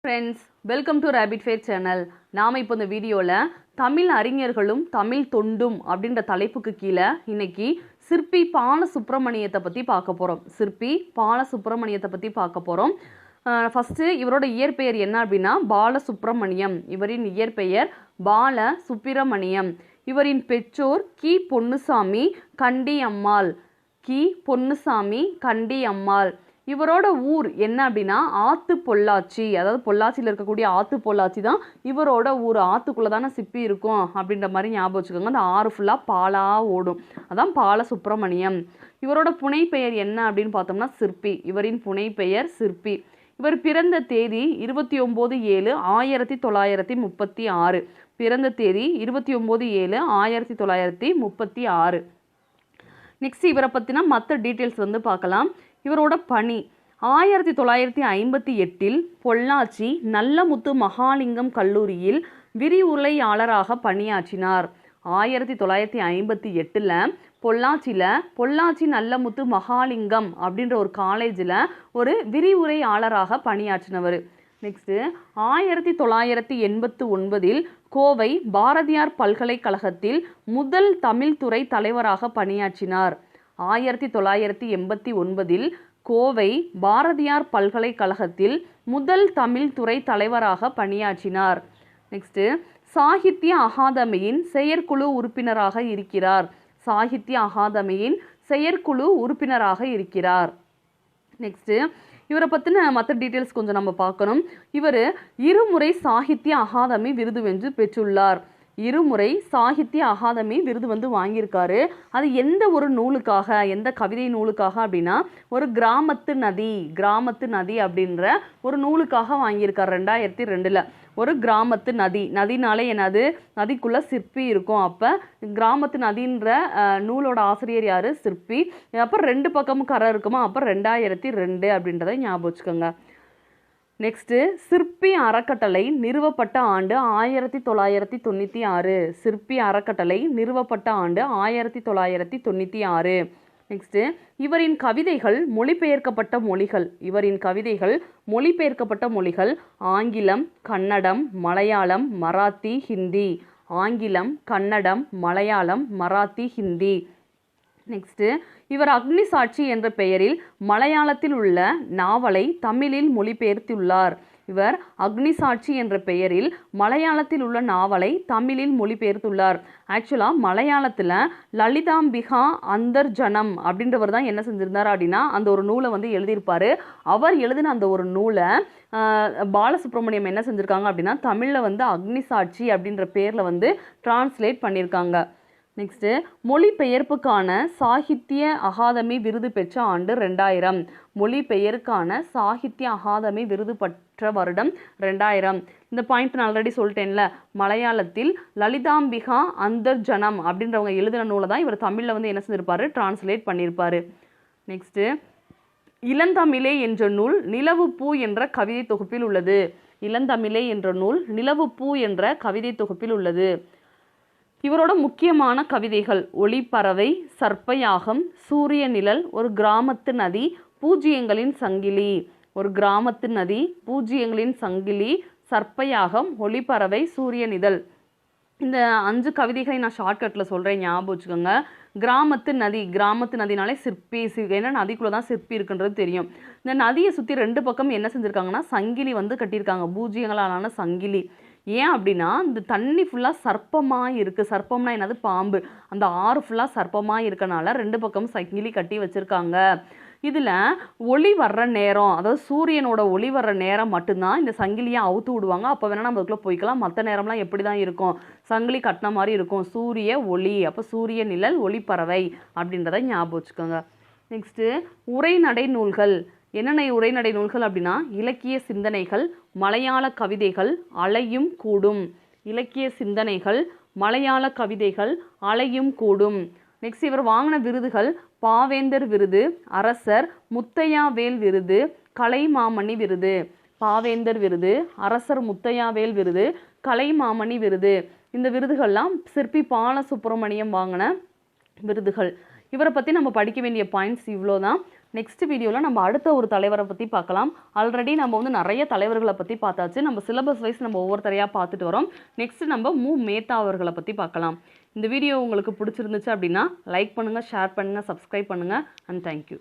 Friends, welcome to rapid fire channel. நாம் இப்போ இந்த வீடியோவில் தமிழ் அறிஞர்களும் தமிழ் தொண்டும் அப்படின்ற தலைப்புக்கு கீழே இன்னைக்கு சிற்பி பாலசுப்ரமணியத்தை பற்றி பார்க்க போகிறோம். சிற்பி பாலசுப்ரமணியத்தை பற்றி பார்க்க போகிறோம். ஃபஸ்ட்டு இவரோட இயற்பெயர் என்ன அப்படின்னா பாலசுப்ரமணியம். இவரின் இயற்பெயர் பால சுப்பிரமணியம். இவரின் பெற்றோர் கி பொன்னுசாமி கண்டி அம்மாள். கி பொன்னுசாமி கண்டி அம்மாள். இவரோட ஊர் என்ன அப்படின்னா ஆத்து பொள்ளாச்சி. அதாவது பொள்ளாச்சியில் இருக்கக்கூடிய ஆத்து பொள்ளாச்சி தான் இவரோட ஊர். ஆத்துக்குள்ளே தானே சிப்பி இருக்கும் அப்படின்ற மாதிரி ஞாபகம் வச்சுக்கோங்க. அந்த ஆறு ஃபுல்லாக பாலாக ஓடும். அதான் பாலசுப்ரமணியம். இவரோட புனைப்பெயர் என்ன அப்படின்னு பார்த்தோம்னா சிற்பி. இவரின் புனைப்பெயர் சிற்பி. இவர் பிறந்த தேதி 29/7/1936. பிறந்த தேதி 29/7/1936. நெக்ஸ்ட் இவரை பற்றினா மற்ற டீட்டெயில்ஸ் வந்து பார்க்கலாம். இவரோட பணி 1958 பொள்ளாச்சி நல்லமுத்து மகாலிங்கம் கல்லூரியில் விரிவுரையாளராக பணியாற்றினார். 1958 பொள்ளாச்சி நல்லமுத்து மகாலிங்கம் அப்படின்ற ஒரு காலேஜில் ஒரு விரிவுரையாளராக பணியாற்றினவர். நெக்ஸ்ட்டு 1989 கோவை பாரதியார் பல்கலைக்கழகத்தில் முதல் தமிழ் துறை தலைவராக பணியாற்றினார். 1989 கோவை பாரதியார் பல்கலைக்கழகத்தில் முதல் தமிழ் துறை தலைவராக பணியாற்றினார். நெக்ஸ்ட்டு சாகித்ய அகாதமியின் செயற்குழு உறுப்பினராக இருக்கிறார். சாகித்ய அகாதமியின் செயற்குழு உறுப்பினராக இருக்கிறார். நெக்ஸ்ட்டு இவரை பற்றின மற்ற டீட்டெயில்ஸ் கொஞ்சம் நம்ம பார்க்கணும். இவர் இருமுறை சாகித்ய அகாதமி விருது வென்று பெற்றுள்ளார். இருமுறை சாகித்ய அகாதமி விருது வந்து வாங்கியிருக்காரு. அது எந்த ஒரு நூலுக்காக, எந்த கவிதை நூலுக்காக அப்படின்னா ஒரு கிராமத்து நதி அப்படின்ற ஒரு நூலுக்காக வாங்கியிருக்கார் 2002. ஒரு கிராமத்து நதினாலே என்னது, நதிக்குள்ள சிற்பி இருக்கும். அப்போ கிராமத்து நதின்ற நூலோட ஆசிரியர் யார்? சிற்பி. அப்போ 2 பக்கமும் கரை இருக்குமா, அப்போ 2002 அப்படின்றத ஞாபகம் வச்சுக்கோங்க. நெக்ஸ்ட்டு சிற்பி அறக்கட்டளை நிறுவப்பட்ட ஆண்டு 1996. சிற்பி அறக்கட்டளை நிறுவப்பட்ட ஆண்டு 1996. நெக்ஸ்ட்டு இவரின் கவிதைகள் மொழிபெயர்க்கப்பட்ட மொழிகள் ஆங்கிலம், கன்னடம், மலையாளம், மராத்தி, ஹிந்தி. ஆங்கிலம், கன்னடம், மலையாளம், மராத்தி, ஹிந்தி. நெக்ஸ்ட்டு இவர் அக்னி சாட்சி என்ற பெயரில் மலையாளத்தில் உள்ள நாவலை தமிழில் மொழிபெயர்த்துள்ளார். இவர் அக்னி சாட்சி என்ற பெயரில் மலையாளத்தில் உள்ள நாவலை தமிழில் மொழிபெயர்த்துள்ளார். ஆக்சுவலாக மலையாளத்தில் லலிதாம்பிகா அந்தர்ஜனம் அப்படின்றவர் தான் என்ன செஞ்சிருந்தார் அப்படின்னா அந்த ஒரு நூலை வந்து எழுதியிருப்பார். அவர் எழுதின அந்த ஒரு நூலை பாலசுப்ரமணியம் என்ன செஞ்சுருக்காங்க அப்படின்னா தமிழில் வந்து அக்னி சாட்சி அப்படின்ற பேரில் வந்து டிரான்ஸ்லேட் பண்ணியிருக்காங்க. நெக்ஸ்ட்டு மொழிபெயர்ப்புக்கான சாகித்ய அகாதமி விருது பெற்ற ஆண்டு 2000. மொழிபெயர்க்கான சாகித்ய அகாதமி விருது பெற்ற வருடம் 2000. இந்த பாயிண்ட் நான் ஆல்ரெடி சொல்லிட்டேன்ல, மலையாளத்தில் லலிதாம்பிகா அந்தர்ஜனம் அப்படின்றவங்க எழுதின நூலை தான் இவர் தமிழில் வந்து என்ன செஞ்சிருப்பார், டிரான்ஸ்லேட் பண்ணியிருப்பார். நெக்ஸ்ட்டு இளந்தமிழே என்ற நூல் நிலவுப்பூ என்ற கவிதை தொகுப்பில் உள்ளது. இளந்தமிழே என்ற நூல் நிலவுப்பூ என்ற கவிதை தொகுப்பில் உள்ளது. இவரோட முக்கியமான கவிதைகள் ஒளிப்பறவை, சர்ப்பயாகம், சூரிய நிழல், ஒரு கிராமத்து நதி, பூஜ்ஜியங்களின் சங்கிலி. ஒரு கிராமத்து நதி, பூஜ்ஜியங்களின் சங்கிலி, சர்ப்பயாகம், ஒளிப்பறவை, சூரிய நிழல். இந்த 5 கவிதைகளை நான் ஷார்ட்கட்டில் சொல்கிறேன், ஞாபகம் வச்சுக்கோங்க. கிராமத்து நதினாலே சிற்பி, ஏன்னா நதிக்குள்ளே தான் சிற்பி இருக்குன்றது தெரியும். இந்த நதியை சுற்றி 2 பக்கம் என்ன செஞ்சுருக்காங்கன்னா சங்கிலி வந்து கட்டியிருக்காங்க, பூஜ்ஜியங்களாலான சங்கிலி. ஏன் அப்படின்னா இந்த தண்ணி ஃபுல்லாக சர்ப்பமாக இருக்குது. சர்ப்பம்னா என்னது, பாம்பு. அந்த ஆறு ஃபுல்லாக சர்ப்பமாக இருக்கனால 2 பக்கமும் சங்கிலி கட்டி வச்சுருக்காங்க. இதில் ஒளி வர்ற நேரம், அதாவது சூரியனோட ஒளி வர்ற நேரம் மட்டும்தான் இந்த சங்கிலியை அவுத்து விடுவாங்க. அப்போ வேணால் நம்ம அதுக்குள்ளே போய்க்கலாம். மற்ற நேரம்லாம் எப்படி தான் இருக்கும், சங்கிலி கட்டின மாதிரி இருக்கும். சூரிய ஒளி, அப்போ சூரிய நிழல், ஒளிப்பறவை அப்படின்றத ஞாபகம் வச்சுக்கோங்க. நெக்ஸ்ட்டு உரைநடை நூல்கள். என்னென்ன உரைநடை நூல்கள் அப்படின்னா இலக்கிய சிந்தனைகள், மலையாள கவிதைகள், அலையும் கூடும். இலக்கிய சிந்தனைகள், மலையாள கவிதைகள், அலையும் கூடும். நெக்ஸ்ட் இவர் வாங்கின விருதுகள் பாவேந்தர் விருது, அரசர் முத்தையாவேல் விருது, கலைமாமணி விருது. பாவேந்தர் விருது, அரசர் முத்தையாவேல் விருது, கலைமாமணி விருது. இந்த விருதுகள்லாம் சிற்பி பாலசுப்ரமணியம் வாங்கின விருதுகள். இவரை பற்றி நம்ம படிக்க வேண்டிய பாயிண்ட்ஸ் இவ்வளோ தான். நெக்ஸ்ட் வீடியோவில் நம்ம அடுத்த ஒரு தலைவரை பற்றி பார்க்கலாம். ஆல்ரெடி நம்ம வந்து நிறைய தலைவர்களை பற்றி பார்த்தாச்சு. நம்ம சிலபஸ் வைஸ் நம்ம ஒவ்வொருத்தரையாக பார்த்துட்டு வரோம். நெக்ஸ்ட் நம்ம மேத்தா அவர்களை பற்றி பார்க்கலாம். இந்த வீடியோ உங்களுக்கு பிடிச்சிருந்துச்சு அப்படின்னா லைக் பண்ணுங்கள், ஷேர் பண்ணுங்கள், சப்ஸ்கிரைப் பண்ணுங்கள். And thank you.